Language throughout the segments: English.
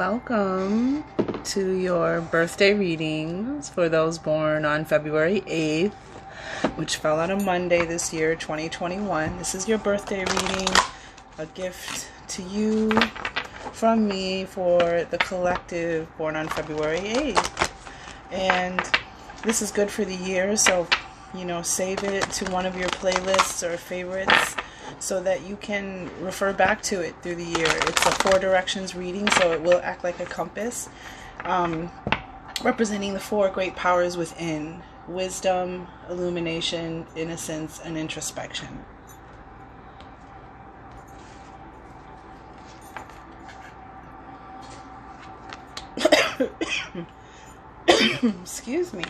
Welcome to your birthday readings for those born on February 8th, which fell on a Monday this year, 2021. This is your birthday reading, a gift to you from me for the collective born on February 8th. And this is good for the year, so, save it to one of your playlists or favorites so that you can refer back to it through the year. It's a 4 directions reading, so it will act like a compass, representing the 4 great powers within: wisdom, illumination, innocence, and introspection. Excuse me.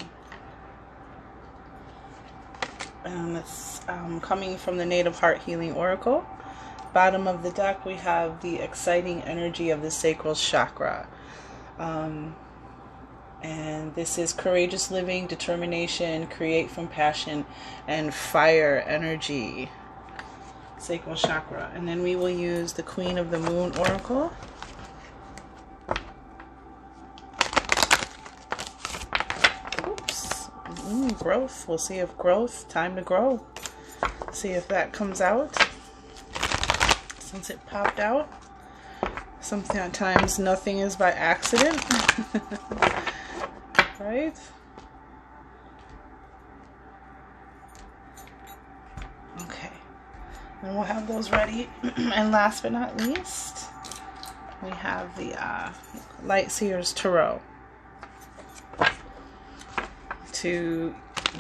It's coming from the Native Heart Healing Oracle. Bottom of the deck, we have the exciting energy of the sacral chakra. And this is courageous living, determination, create from passion, and fire energy. Sacral chakra. And then we will use the Queen of the Moon Oracle. Growth. We'll see if growth, time to grow. See if that comes out. Since it popped out. Sometimes nothing is by accident. Right? Okay. And we'll have those ready. And last but not least, we have the Light Seers Tarot to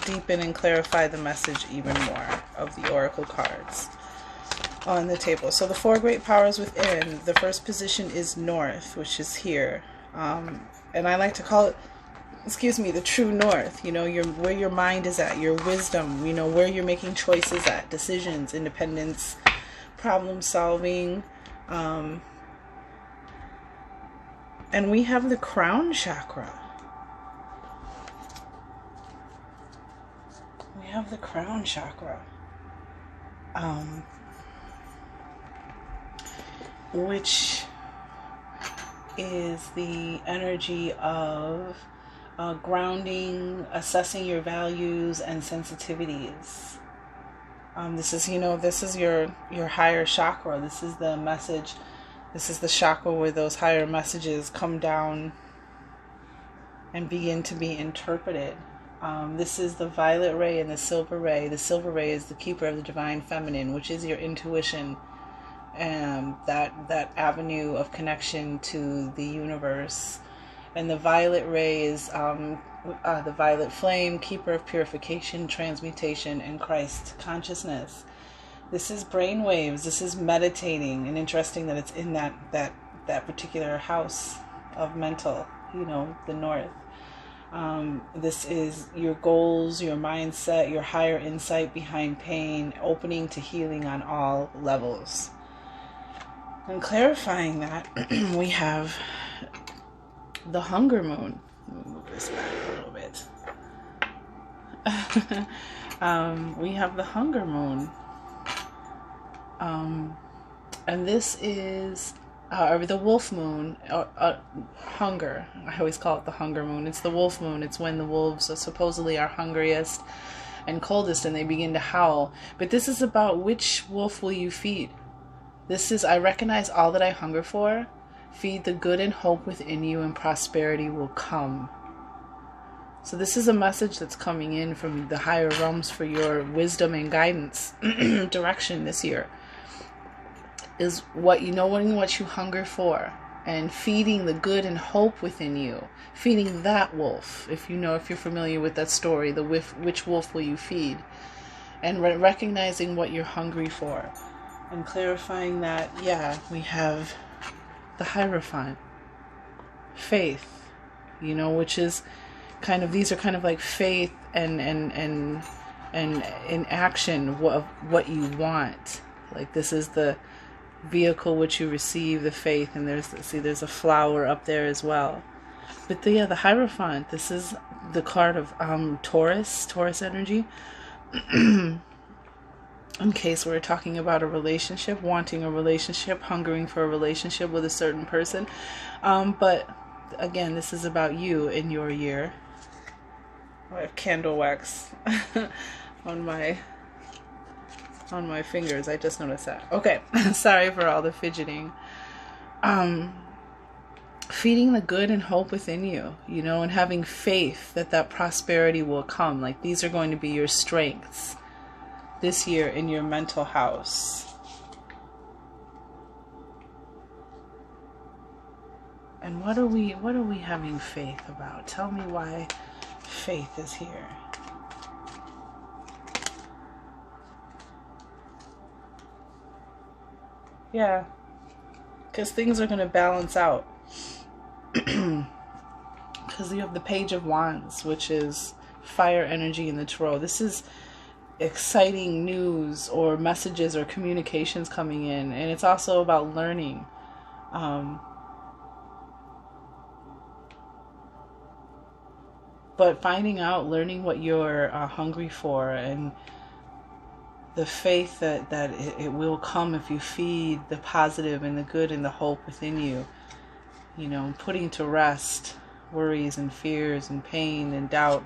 deepen and clarify the message even more of the oracle cards on the table. So the 4 great powers within, the first position is north, which is here, and I like to call it, the true north. Where your mind is at, your wisdom, where you're making choices at, decisions, independence, problem solving, and we have the crown chakra. The crown chakra, which is the energy of grounding, assessing your values and sensitivities. This is your higher chakra. This is the message. This is the chakra where those higher messages come down and begin to be interpreted. This is the violet ray and the silver ray. The silver ray is the keeper of the divine feminine, which is your intuition, and that avenue of connection to the universe. And the violet ray is the violet flame, keeper of purification, transmutation, and Christ consciousness. This is brain waves. This is meditating, and interesting that it's in that particular house of mental, the north. This is your goals, your mindset, your higher insight behind pain, opening to healing on all levels. And clarifying that, we have the hunger moon. Let me move this back a little bit. We have the hunger moon. And this is the wolf moon, hunger. I always call it the hunger moon. It's the wolf moon. It's when the wolves are supposedly are hungriest and coldest and they begin to howl. But this is about which wolf will you feed. This is, I recognize all that I hunger for. Feed the good and hope within you and prosperity will come. So this is a message that's coming in from the higher realms for your wisdom and guidance direction this year. Is what knowing what you hunger for and feeding the good and hope within you, feeding that wolf. If you're familiar with that story, which wolf will you feed, and recognizing what you're hungry for, and clarifying that. We have the Hierophant, faith, which is these are kind of like faith and in action of what you want. Like this is the vehicle which you receive, the faith, and there's a flower up there as well. But the Hierophant, this is the card of Taurus energy. in case we're talking about a relationship, wanting a relationship, hungering for a relationship with a certain person. But again, this is about you in your year. I have candle wax on my fingers. I just noticed that. Okay, sorry for all the fidgeting. Feeding the good and hope within you, and having faith that prosperity will come. Like, these are going to be your strengths this year in your mental house. And what are we having faith about? Tell me why faith is here. Yeah, because things are going to balance out. Because you have the Page of Wands, which is fire energy in the tarot. This is exciting news or messages or communications coming in, and it's also about learning. But finding out, learning what you're hungry for, and the faith that it will come if you feed the positive and the good and the hope within you. Putting to rest worries and fears and pain and doubt.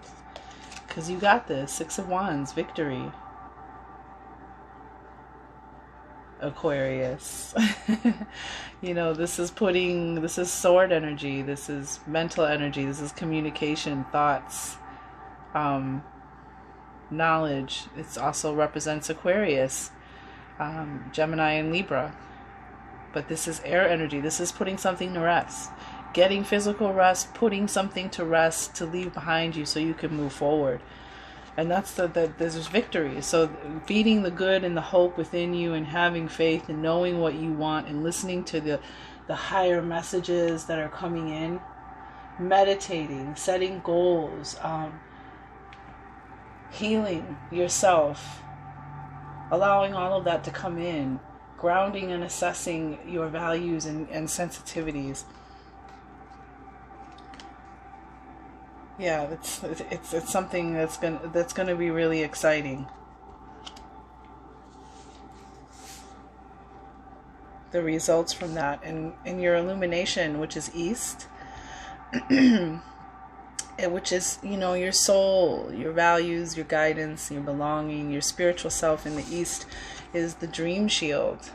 Because you got this. 6 of Wands, victory. Aquarius. This is sword energy. This is mental energy. This is communication, thoughts, knowledge. It also represents Aquarius, Gemini and Libra. But this is air energy. This is putting something to rest. Getting physical rest, putting something to rest to leave behind you so you can move forward. And that's there's victory. So feeding the good and the hope within you, and having faith and knowing what you want, and listening to the higher messages that are coming in. Meditating, setting goals, healing yourself, allowing all of that to come in. Grounding and assessing your values and sensitivities. Yeah, it's something that's gonna be really exciting. The results from that, and your illumination, which is East, which is your soul, your values, your guidance, your belonging, your spiritual self in the East, is the dream shield.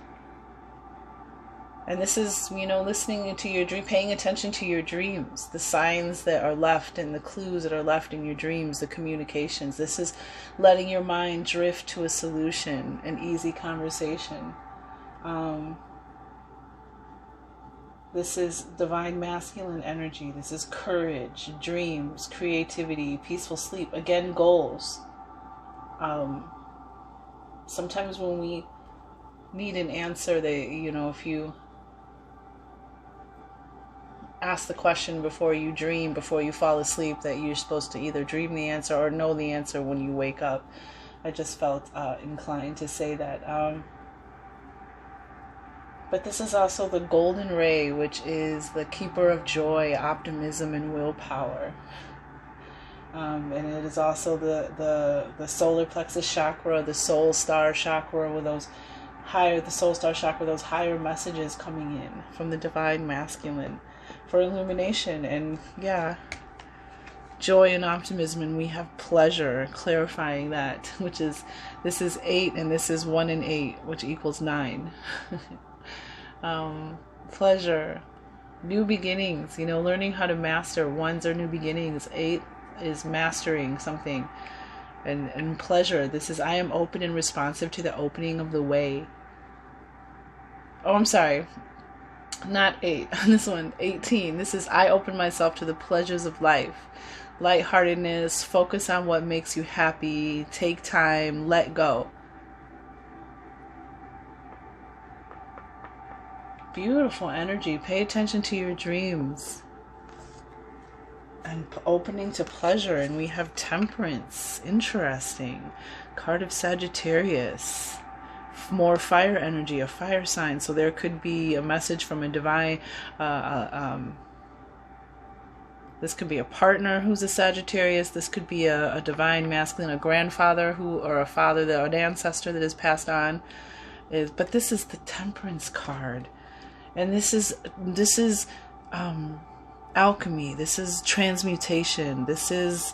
And this is, listening to your dream, paying attention to your dreams, the signs that are left and the clues that are left in your dreams, the communications. This is letting your mind drift to a solution, an easy conversation. This is divine masculine energy. This is courage, dreams, creativity, peaceful sleep. Again, goals. Sometimes when we need an answer, if you ask the question before you dream, before you fall asleep, that you're supposed to either dream the answer or know the answer when you wake up. I just felt inclined to say that. But this is also the golden ray, which is the keeper of joy, optimism, and willpower. And it is also the solar plexus chakra, the soul star chakra, with those higher messages coming in from the divine masculine for illumination. And joy and optimism, and we have pleasure, clarifying that, this is 8, and this is 1 and 8, which equals 9. Pleasure, new beginnings, learning how to master. 1s are new beginnings, 8 is mastering something. And pleasure, this is I am open and responsive to the opening of the way. Oh, I'm sorry, not 8 on this one, 18. This is I open myself to the pleasures of life. Lightheartedness, focus on what makes you happy, take time, let go. Beautiful energy. Pay attention to your dreams. And opening to pleasure. And we have temperance. Interesting. Card of Sagittarius. More fire energy, a fire sign. So there could be a message from a divine, This could be a partner who's a Sagittarius. This could be a divine masculine, a grandfather or a father, an ancestor that has passed on. But this is the Temperance card. And this is alchemy. This is transmutation. This is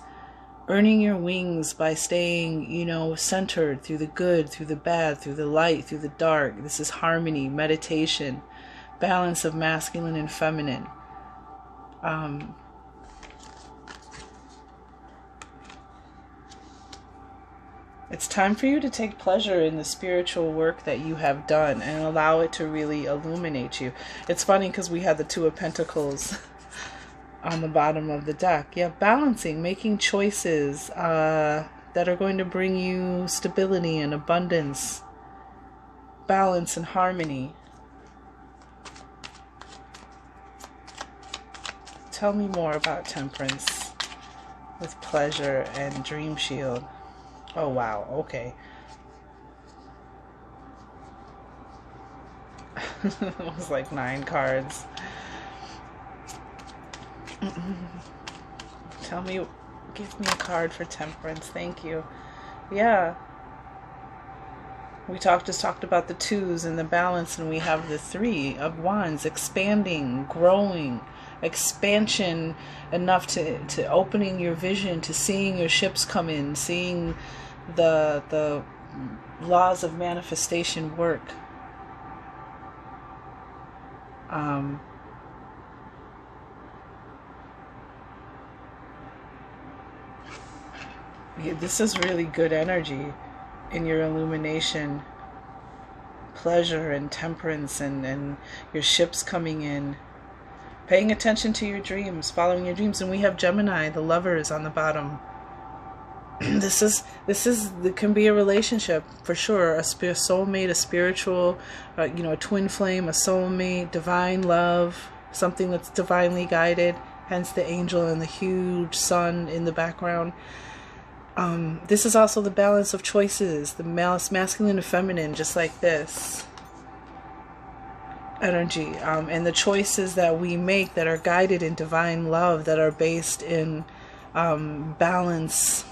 earning your wings by staying, centered through the good, through the bad, through the light, through the dark. This is harmony, meditation, balance of masculine and feminine. It's time for you to take pleasure in the spiritual work that you have done and allow it to really illuminate you. It's funny because we had the Two of Pentacles on the bottom of the deck. Yeah, balancing, making choices that are going to bring you stability and abundance, balance and harmony. Tell me more about Temperance with pleasure and Dream Shield. Oh, wow. Okay. It was like 9 cards. Give me a card for Temperance. Thank you. Yeah. We just talked about the 2s and the balance, and we have the 3 of Wands, expanding, growing, expansion enough to opening your vision, to seeing your ships come in, seeing the laws of manifestation work. This is really good energy in your illumination, pleasure and temperance, and your ships coming in, paying attention to your dreams, following your dreams. And we have Gemini, the Lovers, on the bottom. There can be a relationship for sure, a soulmate, a spiritual, a twin flame, a soulmate, divine love, something that's divinely guided, hence the angel and the huge sun in the background. This is also the balance of choices, the masculine and feminine, just like this energy, and the choices that we make that are guided in divine love, that are based in balance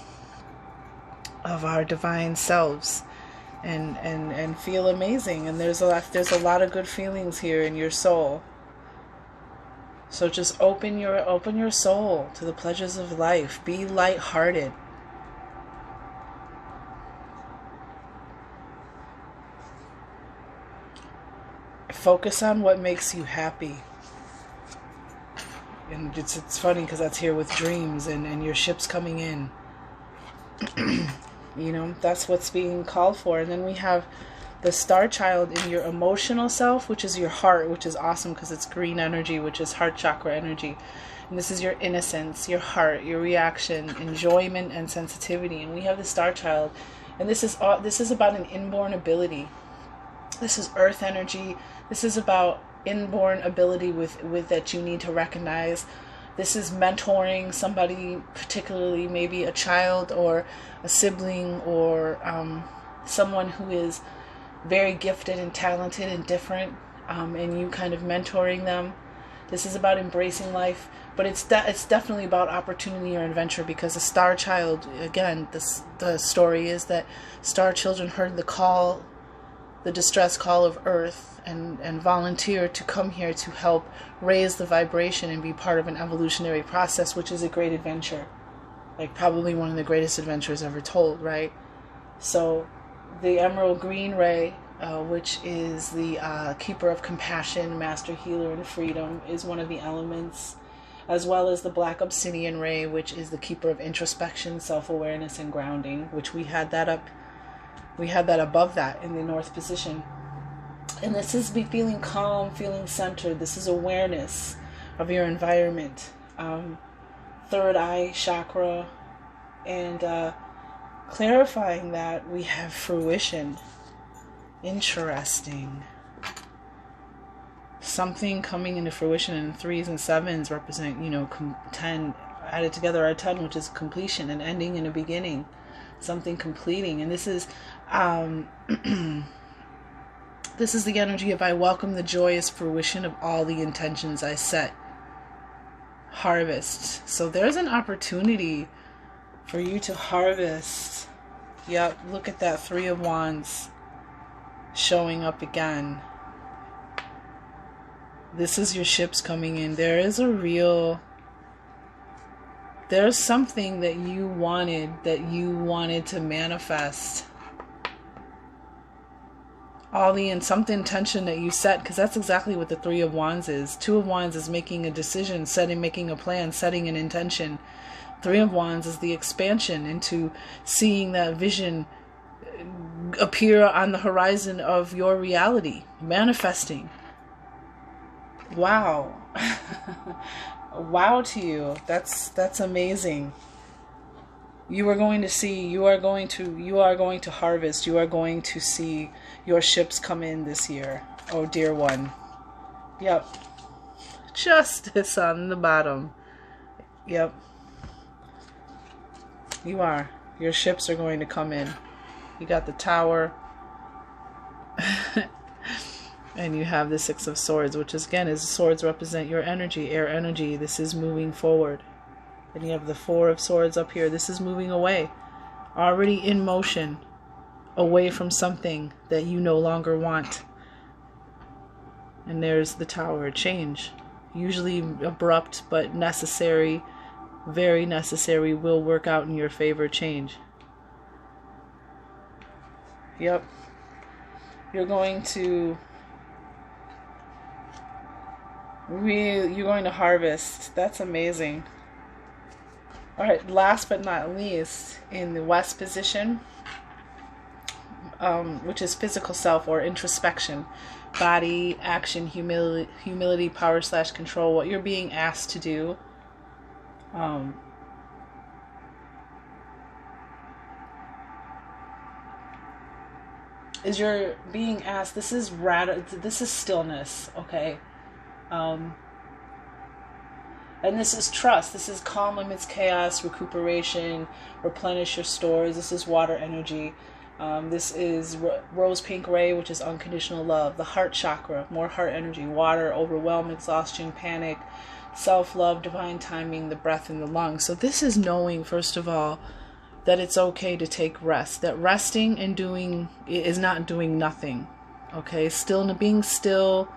of our divine selves, and feel amazing. And there's a lot of good feelings here in your soul. So just open your soul to the pleasures of life. Be lighthearted. Focus on what makes you happy. And it's funny because that's here with dreams and your ships coming in. That's what's being called for. And then we have the Star Child in your emotional self, which is your heart, which is awesome because it's green energy, which is heart chakra energy. And this is your innocence, your heart, your reaction, enjoyment, and sensitivity. And we have the Star Child, and this is about an inborn ability. This is earth energy. This is about inborn ability with that you need to recognize. This is mentoring somebody, particularly maybe a child or a sibling or someone who is very gifted and talented and different, and you kind of mentoring them. This is about embracing life, but it's definitely about opportunity or adventure, because a star child, again, the story is that star children heard the distress call of Earth, and volunteer to come here to help raise the vibration and be part of an evolutionary process, which is a great adventure. Like probably one of the greatest adventures ever told, right? So the emerald green ray, which is the keeper of compassion, master healer, and freedom, is one of the elements, as well as the black obsidian ray, which is the keeper of introspection, self-awareness, and grounding, which we had that above that in the north position. And this is feeling calm, feeling centered. This is awareness of your environment, third eye chakra, and clarifying that we have fruition. Interesting. Something coming into fruition, and 3s and 7s represent, 10 added together are 10, which is completion, an ending and a beginning, something completing. And this is this is the energy of I welcome the joyous fruition of all the intentions I set. harvest. So there's an opportunity for you to harvest. Yep, look at that Three of Wands showing up again. This is your ships coming in. There's something that you wanted to manifest. Some intention that you set, because that's exactly what the Three of Wands is. Two of Wands is making a decision, making a plan, setting an intention. Three of Wands is the expansion into seeing that vision appear on the horizon of your reality, manifesting. Wow. Wow to you. That's amazing. You are going to see, you are going to harvest, you are going to see your ships come in this year. Oh, dear one. Yep. Justice on the bottom. Yep. You are. Your ships are going to come in. You got the Tower. And you have the Six of Swords, which again is swords represent your energy, air energy. This is moving forward. And you have the Four of Swords up here. This is moving away. Already in motion. Away from something that you no longer want. And there's the Tower. Change. Usually abrupt, but necessary. Very necessary. Will work out in your favor. Change. Yep. You're going to harvest. That's amazing. All right, last but not least, in the West position, which is physical self or introspection, body, action, humility, power / control, what you're being asked to do. Is you're being asked, this is stillness, okay? And this is trust. This is calm amidst chaos, recuperation, replenish your stores. This is water energy. This is rose pink ray, which is unconditional love. The heart chakra, more heart energy. Water, overwhelm, exhaustion, panic, self-love, divine timing, the breath in the lungs. So this is knowing, first of all, that it's okay to take rest. That resting and doing is not doing nothing. Okay? Being still,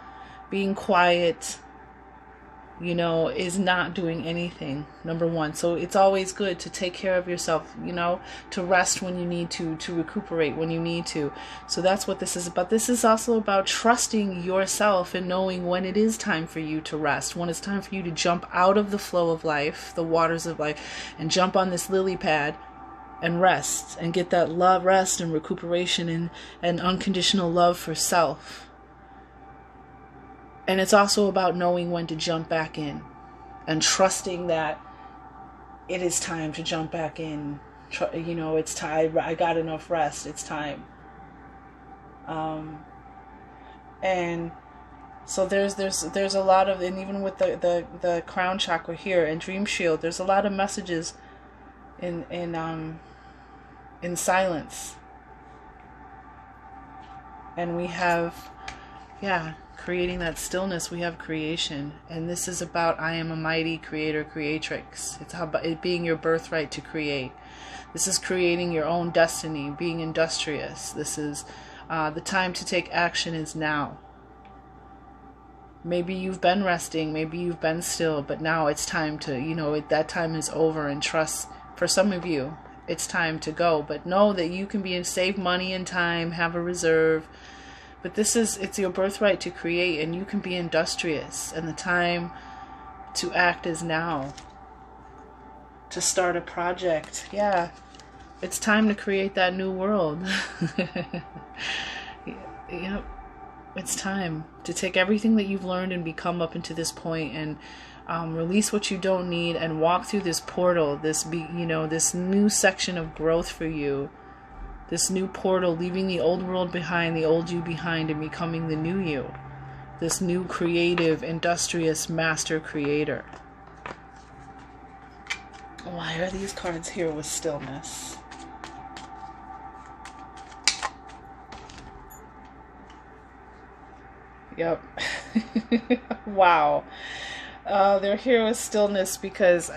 being quiet, is not doing anything, number one. So it's always good to take care of yourself, to rest when you need to recuperate when you need to. So that's what this is about. This is also about trusting yourself and knowing when it is time for you to rest, when it's time for you to jump out of the flow of life, the waters of life, and jump on this lily pad and rest and get that love, rest and recuperation and unconditional love for self. And it's also about knowing when to jump back in and trusting that it is time to jump back in. It's time. I got enough rest. It's time. And so there's a lot of, and even with the crown chakra here and dream shield, there's a lot of messages in silence. And we have, creating that stillness, we have creation. And this is about I am a mighty creator, creatrix. It's about it being your birthright to create. This is creating your own destiny, being industrious. This is the time to take action is now. Maybe you've been resting, maybe you've been still, but now it's time to, that time is over, and trust, for some of you, it's time to go. But know that you can save money and time, have a reserve. But it's your birthright to create, and you can be industrious. And the time to act is now. To start a project. Yeah. It's time to create that new world. Yep. It's time to take everything that you've learned and become up into this point and release what you don't need and walk through this portal, this new section of growth for you. This new portal, leaving the old world behind, the old you behind, and becoming the new you. This new creative, industrious master creator. Why are these cards here with stillness? Yep. Wow. They're here with stillness because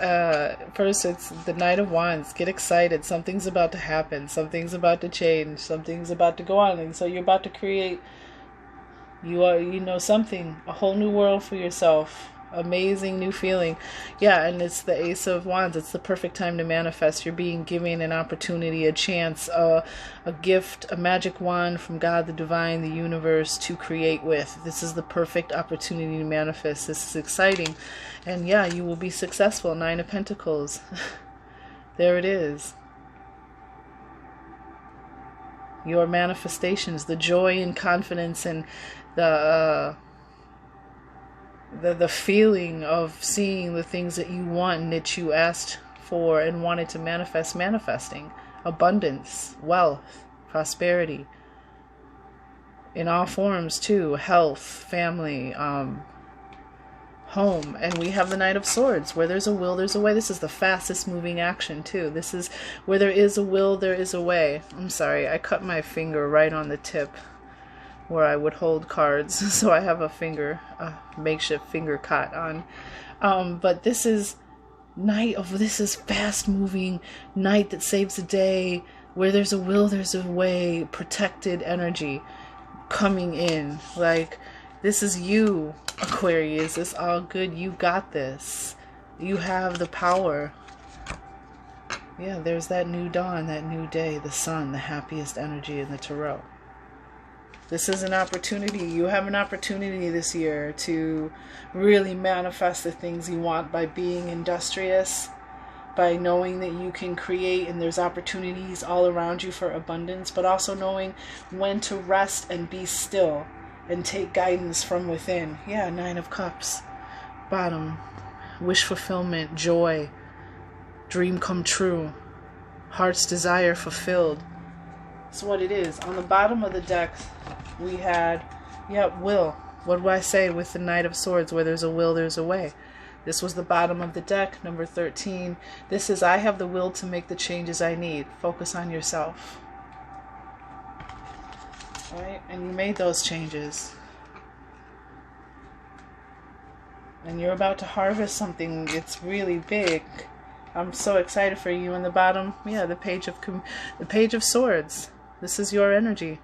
first it's the Knight of Wands. Get excited. Something's about to happen. Something's about to change. Something's about to go on. And so you're about to create, something, a whole new world for yourself. Amazing new feeling. Yeah, and it's the Ace of Wands. It's the perfect time to manifest. You're being given an opportunity, a chance, a gift, a magic wand from God, the divine, the universe to create with. This is the perfect opportunity to manifest. This is exciting. And yeah, you will be successful. 9 of Pentacles. There it is. Your manifestations, the joy and confidence and the feeling of seeing the things that you want and that you asked for and wanted to manifest, manifesting. Abundance, wealth, prosperity. In all forms too. Health, family, home. And we have the Knight of Swords. Where there's a will, there's a way. This is the fastest moving action too. This is where there is a will, there is a way. I'm sorry, I cut my finger right on the tip where I would hold cards, so I have a makeshift finger cut on. But this is this is fast moving, night that saves the day. Where there's a will, there's a way. Protected energy coming in. Like, this is you, Aquarius. It's all good. You got this. You have the power. Yeah, there's that new dawn, that new day, the sun, the happiest energy in the tarot. This is an opportunity. You have an opportunity this year to really manifest the things you want by being industrious, by knowing that you can create and there's opportunities all around you for abundance, but also knowing when to rest and be still and take guidance from within. Yeah, 9 of Cups. Bottom. Wish fulfillment, joy, dream come true, heart's desire fulfilled. That's what it is. On the bottom of the deck, we had, will. What do I say with the Knight of Swords? Where there's a will, there's a way. This was the bottom of the deck, number 13. This is, I have the will to make the changes I need. Focus on yourself. All right? And you made those changes. And you're about to harvest something. It's really big. I'm so excited for you. In the bottom, the Page of Swords. This is your energy.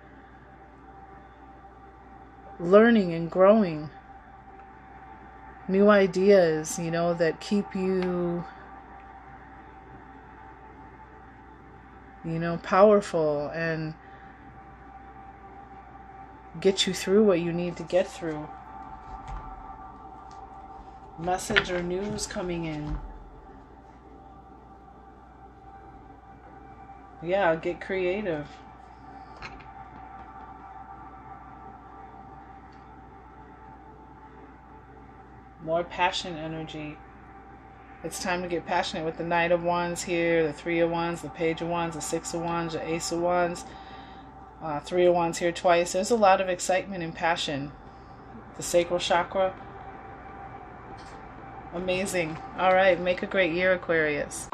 Learning and growing. New ideas, that keep you, powerful and get you through what you need to get through. Message or news coming in. Yeah, get creative. More passion energy. It's time to get passionate with the Knight of Wands here, the 3 of Wands, the Page of Wands, the 6 of Wands, the Ace of Wands, 3 of Wands here twice. There's a lot of excitement and passion. The sacral chakra. Amazing. All right, make a great year, Aquarius.